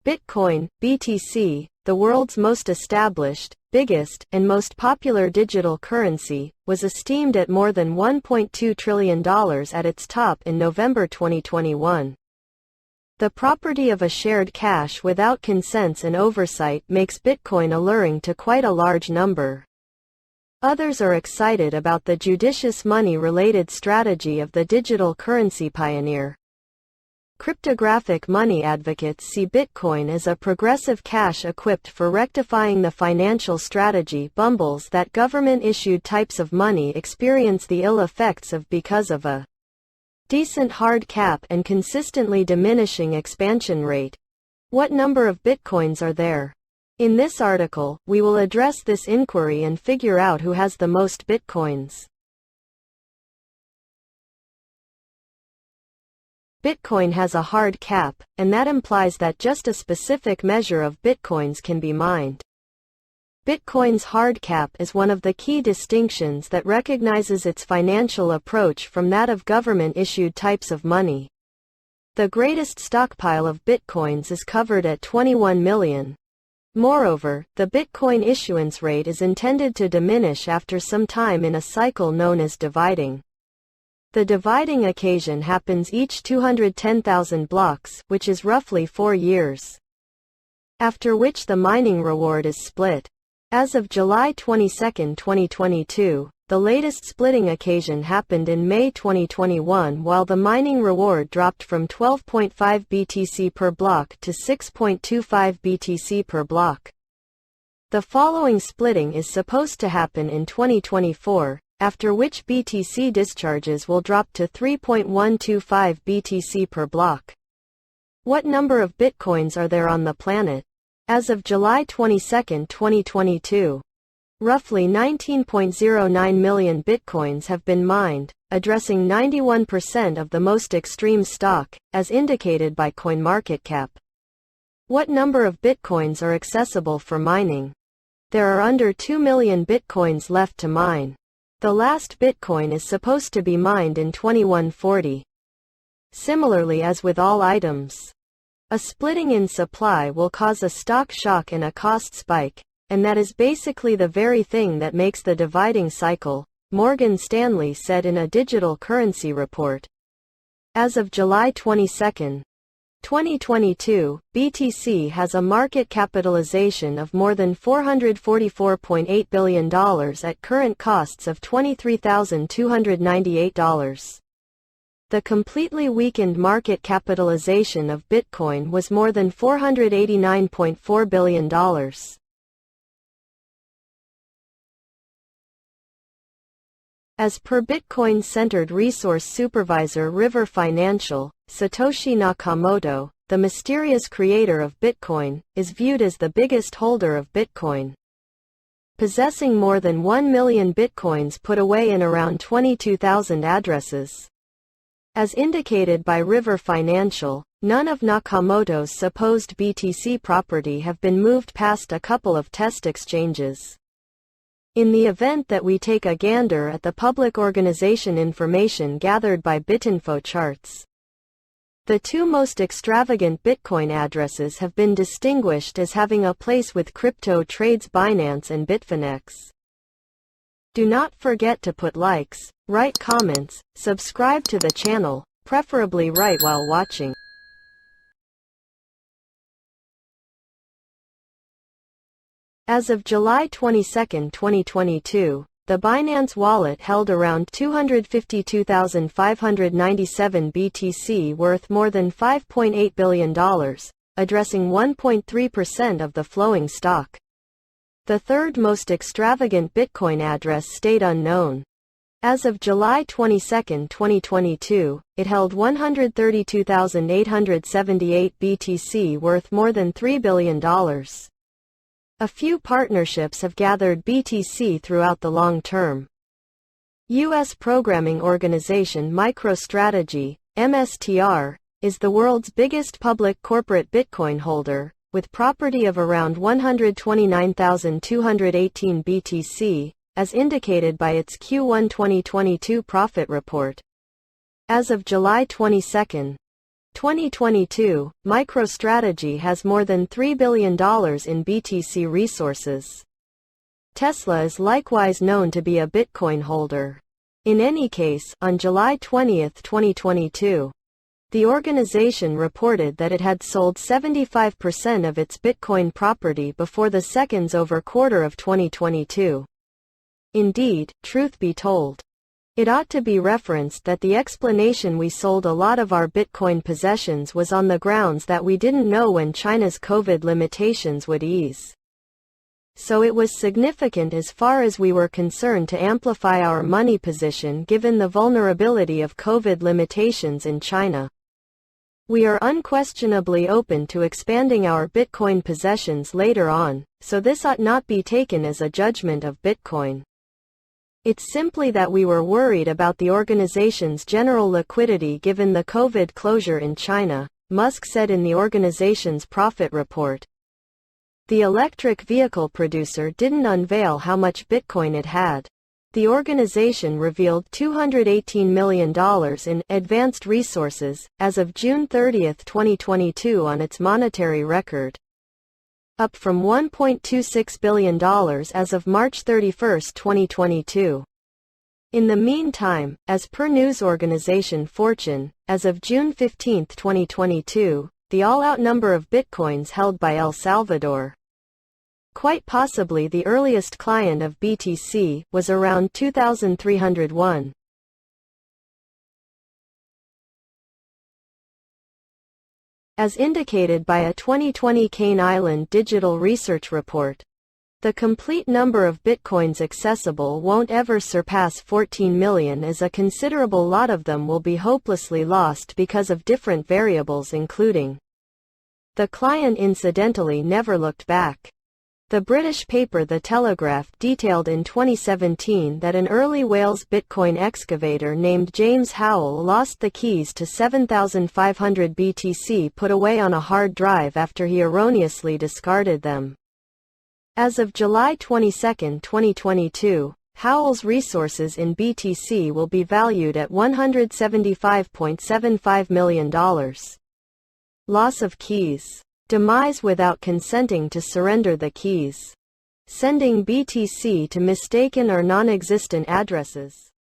Bitcoin, BTC, the world's most established, biggest, and most popular digital currency, was esteemed at more than $1.2 trillion at its top in November 2021. The property of a shared cache without consents and oversight makes Bitcoin alluring to quite a large number. Others are excited about the judicious money-related strategy of the digital currency pioneer. Cryptographic money advocates see Bitcoin as a progressive cache equipped for rectifying the financial strategy bumbles that government-issued types of money experience the ill effects of because of a decent hard cap and consistently diminishing expansion rate. What number of Bitcoins are there? In this article, we will address this inquiry and figure out who has the most Bitcoins. Bitcoin has a hard cap, and that implies that just a specific measure of Bitcoins can be mined. Bitcoin's hard cap is one of the key distinctions that recognizes its financial approach from that of government-issued types of money. The greatest stockpile of Bitcoins is covered at 21 million. Moreover, the Bitcoin issuance rate is intended to diminish after some time in a cycle known as dividing. The dividing occasion happens each 210,000 blocks, which is roughly 4 years. After which the mining reward is split. As of July 22, 2022, the latest splitting occasion happened in May 2021 while the mining reward dropped from 12.5 BTC per block to 6.25 BTC per block. The following splitting is supposed to happen in 2024. After which BTC discharges will drop to 3.125 BTC per block. What number of Bitcoins are there on the planet? As of July 22, 2022, roughly 19.09 million Bitcoins have been mined, addressing 91% of the most extreme stock, as indicated by CoinMarketCap. What number of Bitcoins are accessible for mining? There are under 2 million Bitcoins left to mine. The last Bitcoin is supposed to be mined in 2140. Similarly as with all items, a splitting in supply will cause a stock shock and a cost spike, and that is basically the very thing that makes the dividing cycle, Morgan Stanley said in a digital currency report. As of July 22, 2022, BTC has a market capitalization of more than $444.8 billion at current costs of $23,298. The completely weakened market capitalization of Bitcoin was more than $489.4 billion. As per Bitcoin-centered resource supervisor River Financial, Satoshi Nakamoto, the mysterious creator of Bitcoin, is viewed as the biggest holder of Bitcoin, possessing more than 1 million Bitcoins put away in around 22,000 addresses. As indicated by River Financial, none of Nakamoto's supposed BTC property have been moved past a couple of test exchanges. In the event that we take a gander at the public organization information gathered by Bitinfo charts, the two most extravagant Bitcoin addresses have been distinguished as having a place with crypto trades Binance and Bitfinex. Do not forget to put likes, write comments, subscribe to the channel, preferably right while watching. As of July 22, 2022, the Binance wallet held around 252,597 BTC worth more than $5.8 billion, addressing 1.3% of the flowing stock. The third most extravagant Bitcoin address stayed unknown. As of July 22, 2022, it held 132,878 BTC worth more than $3 billion. A few partnerships have gathered BTC throughout the long term. U.S. programming organization MicroStrategy, MSTR, is the world's biggest public corporate Bitcoin holder, with property of around 129,218 BTC, as indicated by its Q1 2022 profit report. As of July 22, 2022, MicroStrategy has more than $3 billion in BTC resources. Tesla is likewise known to be a Bitcoin holder. In any case, on July 20, 2022, the organization reported that it had sold 75% of its Bitcoin property before the second quarter of 2022. Indeed, truth be told, it ought to be referenced that the explanation we sold a lot of our Bitcoin possessions was on the grounds that we didn't know when China's COVID limitations would ease. So it was significant as far as we were concerned to amplify our money position given the vulnerability of COVID limitations in China. We are unquestionably open to expanding our Bitcoin possessions later on, so this ought not be taken as a judgment of Bitcoin. It's simply that we were worried about the organization's general liquidity given the COVID closure in China, Musk said in the organization's profit report. The electric vehicle producer didn't unveil how much Bitcoin it had. The organization revealed $218 million in advanced resources as of June 30, 2022 on its monetary record, up from $1.26 billion as of March 31, 2022. In the meantime, as per news organization Fortune, as of June 15, 2022, the all-out number of Bitcoins held by El Salvador, quite possibly the earliest client of BTC, was around 2,301. As indicated by a 2020 Cane Island Digital Research report, the complete number of Bitcoins accessible won't ever surpass 14 million, as a considerable lot of them will be hopelessly lost because of different variables including. The client incidentally never looked back. The British paper The Telegraph detailed in 2017 that an early Wales Bitcoin excavator named James Howell lost the keys to 7,500 BTC put away on a hard drive after he erroneously discarded them. As of July 22, 2022, Howell's resources in BTC will be valued at $175.75 million. Loss of keys. Demise without consenting to surrender the keys. Sending BTC to mistaken or non-existent addresses.